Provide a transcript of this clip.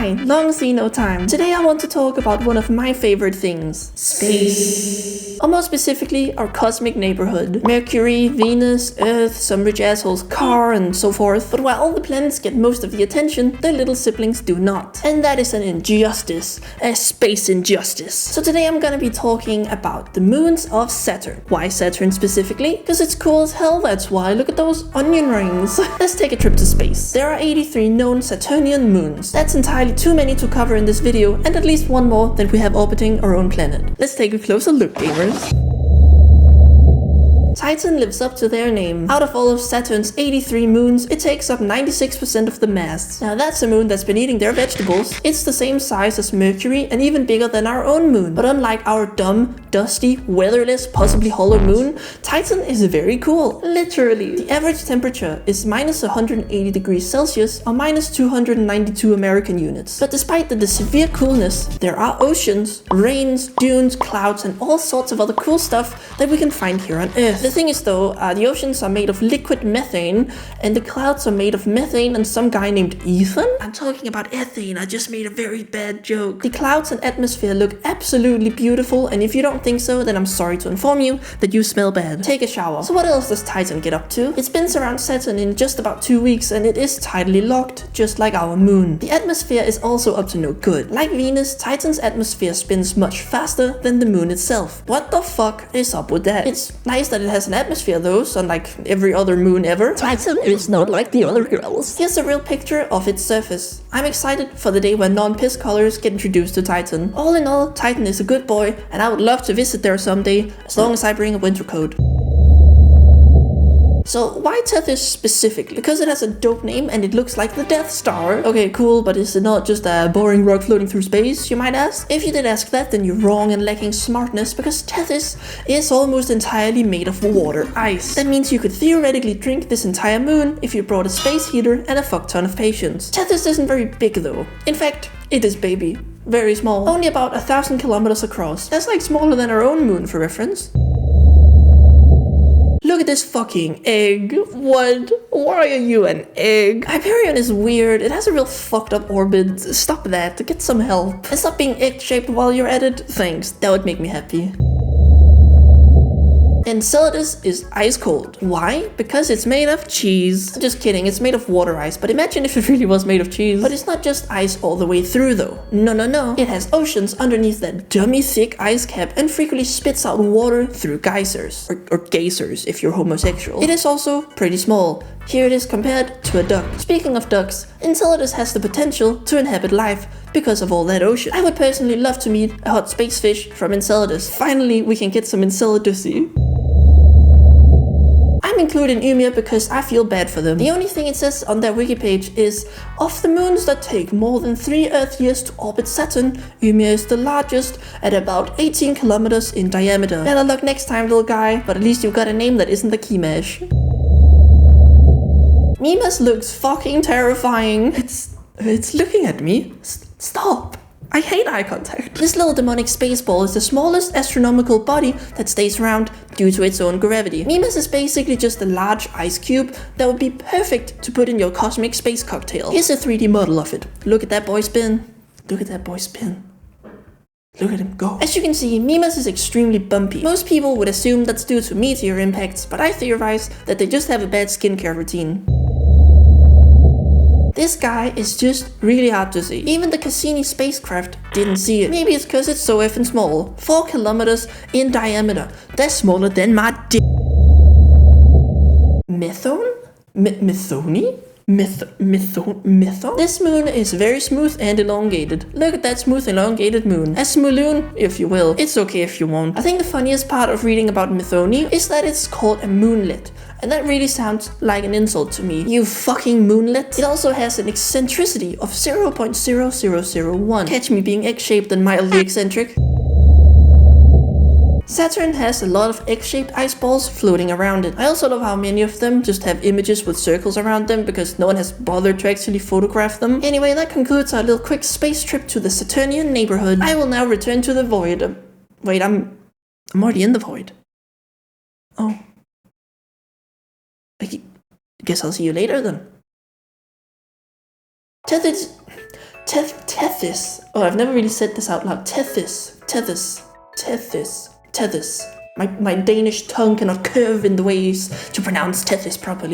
Hi, long see no time. Today I want to talk about one of my favorite things. Space. Or more specifically, our cosmic neighborhood. Mercury, Venus, Earth, some rich asshole's car, and so forth. But while all the planets get most of the attention, their little siblings do not. And that is an injustice. A space injustice. So today I'm gonna be talking about the moons of Saturn. Why Saturn specifically? Because it's cool as hell, that's why. Look at those onion rings. Let's take a trip to space. There are 83 known Saturnian moons. That's entirely too many to cover in this video, and at least one more than we have orbiting our own planet. Let's take a closer look, gamers. Titan lives up to their name. Out of all of Saturn's 83 moons, it takes up 96% of the mass. Now that's a moon that's been eating their vegetables. It's the same size as Mercury and even bigger than our own moon. But unlike our dumb, dusty, weatherless, possibly hollow moon, Titan is very cool. Literally. The average temperature is minus 180 degrees Celsius or minus 292 American units. But despite the severe coolness, there are oceans, rains, dunes, clouds, and all sorts of other cool stuff that we can find here on Earth. The thing is though, the oceans are made of liquid methane, and the clouds are made of methane and some guy named Ethan? I'm talking about ethane, I just made a very bad joke. The clouds and atmosphere look absolutely beautiful, and if you don't think so, then I'm sorry to inform you that you smell bad. Take a shower. So what else does Titan get up to? It spins around Saturn in just about 2 weeks, and it is tidally locked, just like our moon. The atmosphere is also up to no good. Like Venus, Titan's atmosphere spins much faster than the moon itself. What the fuck is up with that? It's nice that it has an atmosphere though, so unlike every other moon ever. Titan is not like the other girls. Here's a real picture of its surface. I'm excited for the day when non-piss colors get introduced to Titan. All in all, Titan is a good boy, and I would love to visit there someday, as long as I bring a winter coat. So why Tethys specifically? Because it has a dope name and it looks like the Death Star. Okay, cool, but is it not just a boring rock floating through space, you might ask? If you did ask that, then you're wrong and lacking smartness, because Tethys is almost entirely made of water ice. That means you could theoretically drink this entire moon if you brought a space heater and a fuck ton of patience. Tethys isn't very big though. In fact, it is baby. Very small. Only about 1,000 kilometers across. That's like smaller than our own moon for reference. Look at this fucking egg. What? Why are you an egg? Hyperion is weird. It has a real fucked up orbit. Stop that. Get some help. And stop being egg-shaped while you're at it. Thanks. That would make me happy. Enceladus is ice cold. Why? Because it's made of cheese. Just kidding, it's made of water ice, but imagine if it really was made of cheese. But it's not just ice all the way through though. No. It has oceans underneath that dummy thick ice cap and frequently spits out water through geysers. Or geysers if you're homosexual. It is also pretty small. Here it is compared to a duck. Speaking of ducks, Enceladus has the potential to inhabit life because of all that ocean. I would personally love to meet a hot space fish from Enceladus. Finally, we can get some Enceladus-y. I'm including Ymir because I feel bad for them. The only thing it says on their wiki page is, of the moons that take more than 3 Earth years to orbit Saturn, Ymir is the largest at about 18 kilometers in diameter. Better luck next time, little guy, but at least you got a name that isn't the key mash. Mimas looks fucking terrifying. It's looking at me. Stop. I hate eye contact. This little demonic space ball is the smallest astronomical body that stays around due to its own gravity. Mimas is basically just a large ice cube that would be perfect to put in your cosmic space cocktail. Here's a 3D model of it. Look at that boy spin. Look at that boy spin. Look at him go. As you can see, Mimas is extremely bumpy. Most people would assume that's due to meteor impacts, but I theorize that they just have a bad skincare routine. This guy is just really hard to see. Even the Cassini spacecraft didn't see it. Maybe it's because it's so effing small. 4 kilometers in diameter. That's smaller than my dick. Methone? Methone? Methone? This moon is very smooth and elongated. Look at that smooth elongated moon. A smooloon, if you will. It's okay if you won't. I think the funniest part of reading about Methone is that it's called a moonlet. And that really sounds like an insult to me. You fucking moonlet. It also has an eccentricity of 0.0001. Catch me being egg-shaped and mildly eccentric. Saturn has a lot of egg-shaped ice balls floating around it. I also love how many of them just have images with circles around them because no one has bothered to actually photograph them. Anyway, that concludes our little quick space trip to the Saturnian neighborhood. I will now return to the void. Wait, I'm already in the void. Oh. I guess I'll see you later then. Tethys. Oh, I've never really said this out loud. Tethys. My Danish tongue cannot curve in the ways to pronounce Tethys properly.